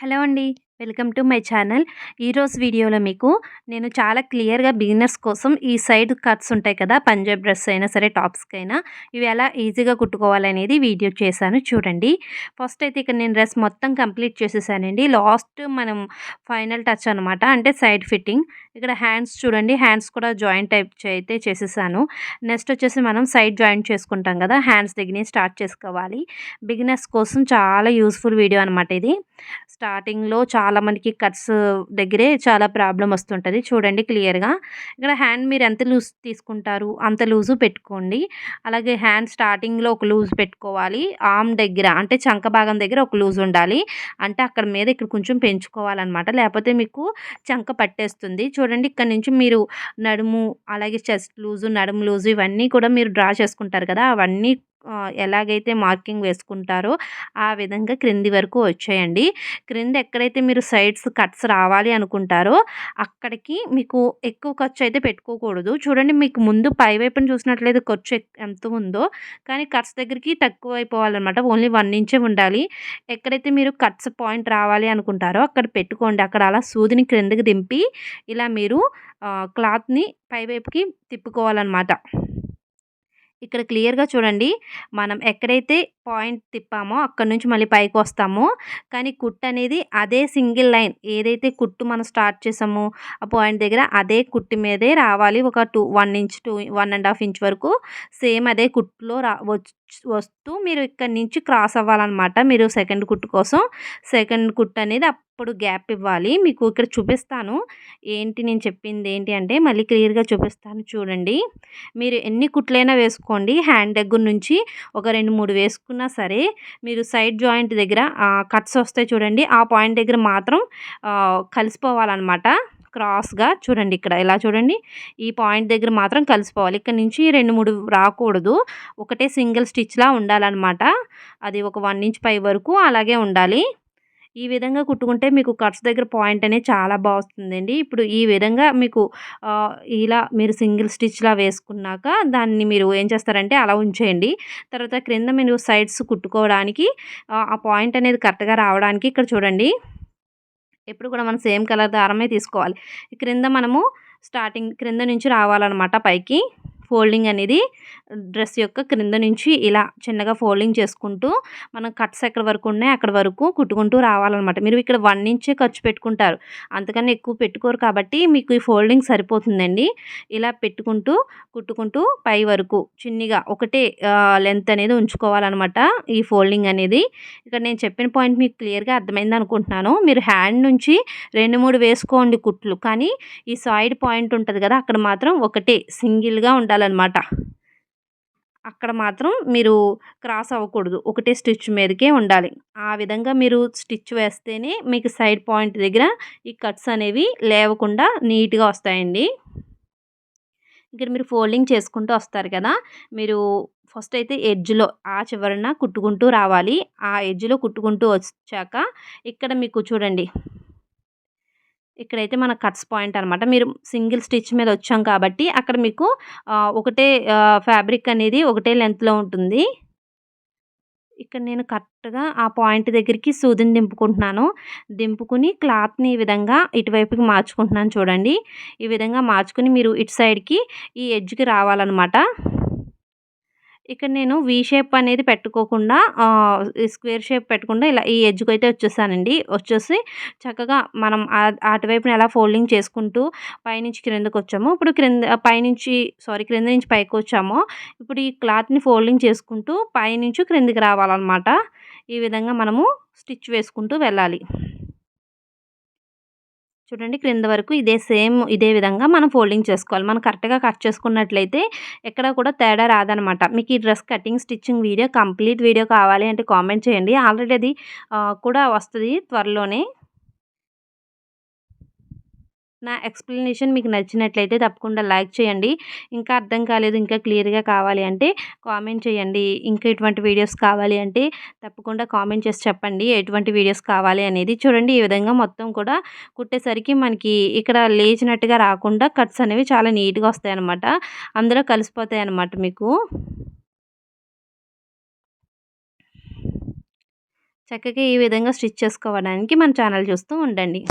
Hello అండి. Welcome to my channel. ఈరోజు వీడియోలో మీకు నేను చాలా క్లియర్‌గా బిగినర్స్ కోసం ఈ సైడ్ కట్స్ ఉంటాయి కదా! పంజాబ్ డ్రెస్ అయినా సరే, టాప్స్‌కైనా ఇవి ఎలా ఈజీగా కుట్టుకోవాలనేది వీడియో చేశాను చూడండి. ఫస్ట్ అయితే ఇక్కడ నేను డ్రెస్ మొత్తం కంప్లీట్ చేసేసానండి. లాస్ట్ మనం ఫైనల్ టచ్ అనమాట. అంటే సైడ్ ఫిట్టింగ్. ఇక్కడ హ్యాండ్స్ చూడండి. హ్యాండ్స్ కూడా జాయింట్ టైప్ అయితే చేసేసాను. నెక్స్ట్ వచ్చేసి మనం సైడ్ జాయింట్ చేసుకుంటాం కదా! హ్యాండ్స్ దగ్గర నుంచి స్టార్ట్ చేసుకోవాలి. బిగినర్స్ కోసం చాలా యూజ్‌ఫుల్ వీడియో అనమాట ఇది. స్టార్టింగ్‌లో చాలామందికి కట్స్ దగ్గరే చాలా ప్రాబ్లమ్ వస్తుంటది. చూడండి క్లియర్‌గా. ఇక్కడ హ్యాండ్ మీరు ఎంత లూజ్ తీసుకుంటారు అంత లూజు పెట్టుకోండి. అలాగే హ్యాండ్ స్టార్టింగ్‌లో ఒక లూజ్ పెట్టుకోవాలి. ఆర్మ్ దగ్గర అంటే చంక భాగం దగ్గర ఒక లూజ్ ఉండాలి. అంటే అక్కడ మీద ఇక్కడ కొంచెం పెంచుకోవాలనమాట. లేకపోతే మీకు చంక పట్టేస్తుంది. చూడండి ఇక్కడ నుంచి మీరు నడుము, అలాగే చెస్ట్ లూజు, నడుము లూజు ఇవన్నీ కూడా మీరు డ్రా చేసుకుంటారు కదా! అవన్నీ ఎలాగైతే మార్కింగ్ వేసుకుంటారో ఆ విధంగా క్రింది వరకు వచ్చేయండి. క్రింద ఎక్కడైతే మీరు సైడ్స్ కట్స్ రావాలి అనుకుంటారో అక్కడికి మీకు ఎక్కువ ఖర్చు అయితే పెట్టుకోకూడదు. చూడండి మీకు ముందు పై వైపున చూసినట్లయితే ఖర్చు ఎంత ఉందో, కానీ కట్స్ దగ్గరికి తక్కువ అయిపోవాలన్నమాట. ఓన్లీ 1 ఇంచే ఉండాలి. ఎక్కడైతే మీరు కట్స్ పాయింట్ రావాలి అనుకుంటారో అక్కడ పెట్టుకోండి. అక్కడ అలా సూదిని క్రిందకి దింపి ఇలా మీరు క్లాత్‌ని పైవైపుకి తిప్పుకోవాలన్నమాట. ఇక్కడ క్లియర్‌గా చూడండి. మనం ఎక్కడైతే పాయింట్ తిప్పామో అక్కడి నుంచి మళ్ళీ పైకొస్తామో, కానీ కుట్టనేది అదే సింగిల్ లైన్ ఏదైతే కుట్టు మనం స్టార్ట్ చేసామో ఆ పాయింట్ దగ్గర అదే కుట్టు మీదే రావాలి. ఒక 1 ఇంచ్ 1 ½ ఇంచ్ వరకు సేమ్ అదే కుట్టులో వస్తూ మీరు ఇక్కడి నుంచి క్రాస్ అవ్వాలనమాట. మీరు సెకండ్ కుట్టు కోసం సెకండ్ కుట్టు అనేది అప్పుడు గ్యాప్ ఇవ్వాలి. మీకు ఇక్కడ చూపిస్తాను. ఏంటి నేను చెప్పింది ఏంటి అంటే మళ్ళీ క్లియర్‌గా చూపిస్తాను చూడండి. మీరు ఎన్ని కుట్లైనా వేసుకోండి. హ్యాండ్ దగ్గర నుంచి ఒక 2, 3 వేసుకున్నా సరే మీరు సైడ్ జాయింట్ దగ్గర కట్స్ వస్తాయి చూడండి. ఆ పాయింట్ దగ్గర మాత్రం కలిసిపోవాలనమాట. క్రాస్‌గా చూడండి ఇక్కడ ఇలా చూడండి. ఈ పాయింట్ దగ్గర మాత్రం కలిసిపోవాలి. ఇక్కడ నుంచి 2, 3 రాకూడదు. ఒకటే సింగిల్ స్టిచ్‌లా ఉండాలనమాట. అది ఒక 1 ఇంచ్ పై వరకు అలాగే ఉండాలి. ఈ విధంగా కుట్టుకుంటే మీకు కట్స్ దగ్గర పాయింట్ అనేది చాలా బా వస్తుందండి. ఇప్పుడు ఈ విధంగా మీకు ఇలా మీరు సింగిల్ స్టిచ్‌లా వేసుకున్నాక దాన్ని మీరు ఏం చేస్తారంటే అలా ఉంచేయండి. తర్వాత క్రింద మీరు సైడ్స్ కుట్టుకోవడానికి ఆ పాయింట్ అనేది కరెక్ట్‌గా రావడానికి ఇక్కడ చూడండి. ఎప్పుడు కూడా మనం సేమ్ కలర్ దారమే తీసుకోవాలి. క్రింద మనము స్టార్టింగ్ క్రింద నుంచి రావాలన్నమాట పైకి. ఫోల్డింగ్ అనేది డ్రెస్ యొక్క క్రింద నుంచి ఇలా చిన్నగా ఫోల్డింగ్ చేసుకుంటూ మనం కట్స్ ఎక్కడి వరకు ఉన్నాయో అక్కడి వరకు కుట్టుకుంటూ రావాలన్నమాట. మీరు ఇక్కడ 1 ఇంచే ఖర్చు పెట్టుకుంటారు. అంతకన్నా ఎక్కువ పెట్టుకోరు కాబట్టి మీకు ఈ ఫోల్డింగ్ సరిపోతుందండి. ఇలా పెట్టుకుంటూ కుట్టుకుంటూ పై వరకు చిన్నిగా ఒకటే లెంత్ అనేది ఉంచుకోవాలన్నమాట ఈ ఫోల్డింగ్ అనేది. ఇక్కడ నేను చెప్పిన పాయింట్ మీకు క్లియర్‌గా అర్థమైంది అనుకుంటున్నాను. మీరు హ్యాండ్ నుంచి 2, 3 వేసుకోండి కుట్లు. కానీ ఈ సైడ్ పాయింట్ ఉంటది కదా! అక్కడ మాత్రం ఒకటే సింగిల్‌గా ఉండాలన్నమాట. అక్కడ మాత్రం మీరు క్రాస్ అవ్వకూడదు. ఒకటే స్టిచ్ మీదకే ఉండాలి. ఆ విధంగా మీరు స్టిచ్ వేస్తేనే మీకు సైడ్ పాయింట్ దగ్గర ఈ కట్స్ అనేవి లేవకుండా నీట్‌గా వస్తాయండి. ఇక్కడ మీరు ఫోల్డింగ్ చేసుకుంటూ వస్తారు కదా! మీరు ఫస్ట్ అయితే ఎడ్జ్‌లో ఆ చివరన కుట్టుకుంటూ రావాలి. ఆ ఎడ్జ్‌లో కుట్టుకుంటూ వచ్చాక ఇక్కడ మీకు చూడండి. ఇక్కడైతే మన కట్స్ పాయింట్ అనమాట. మీరు సింగిల్ స్టిచ్ మీద వచ్చాం కాబట్టి అక్కడ మీకు ఒకటే ఫ్యాబ్రిక్ అనేది ఒకటే లెంగ్త్‌లో ఉంటుంది. ఇక్కడ నేను కరెక్ట్‌గా ఆ పాయింట్ దగ్గరికి సూదిని దింపుకుంటున్నాను. దింపుకుని క్లాత్‌ని ఈ విధంగా ఇటువైపుకి మార్చుకుంటున్నాను చూడండి. ఈ విధంగా మార్చుకొని మీరు ఇటు సైడ్‌కి ఈ ఎడ్జ్‌కి రావాలనమాట. ఇక్కడ నేను వి షేప్ అనేది పెట్టుకోకుండా ఈ స్క్వేర్ షేప్ పెట్టకుండా ఇలా ఈ ఎడ్జ్‌కైతే వచ్చేసానండి. వచ్చేసి చక్కగా మనం అటువైపున ఎలా ఫోల్డింగ్ చేసుకుంటూ పైనుంచి కిందకొచ్చామో, ఇప్పుడు క్రింద నుంచి పైకొచ్చామో, ఇప్పుడు ఈ క్లాత్‌ని ఫోల్డింగ్ చేసుకుంటూ పైనుంచి క్రిందికి రావాలనమాట. ఈ విధంగా మనము స్టిచ్ వేసుకుంటూ వెళ్ళాలి. చూడండి క్రింద వరకు ఇదే విధంగా మనం ఫోల్డింగ్ చేసుకోవాలి. మనం కరెక్ట్‌గా కట్ చేసుకున్నట్లయితే ఎక్కడ కూడా తేడా రాదనమాట. మీకు ఈ dress cutting, stitching video complete video కావాలి అంటే కామెంట్ చేయండి. ఆల్రెడీ అది కూడా వస్తది త్వరలోనే. నా ఎక్స్‌ప్లనేషన్ మీకు నచ్చినట్లయితే తప్పకుండా లైక్ చేయండి. ఇంకా అర్థం కాలేదు, ఇంకా క్లియర్‌గా కావాలి అంటే కామెంట్ చేయండి. ఇంకా ఎటువంటి వీడియోస్ కావాలి అంటే తప్పకుండా కామెంట్ చేసి చెప్పండి. ఎటువంటి వీడియోస్ కావాలి అనేది. చూడండి ఈ విధంగా మొత్తం కూడా కుట్టేసరికి మనకి ఇక్కడ లేచినట్టుగా రాకుండా కట్స్ అనేవి చాలా నీట్‌గా వస్తాయన్నమాట. అందులో కలిసిపోతాయన్నమాట మీకు. చక్కగా ఈ విధంగా స్టిచ్ చేసుకోవడానికి మన ఛానల్ చూస్తూ ఉండండి.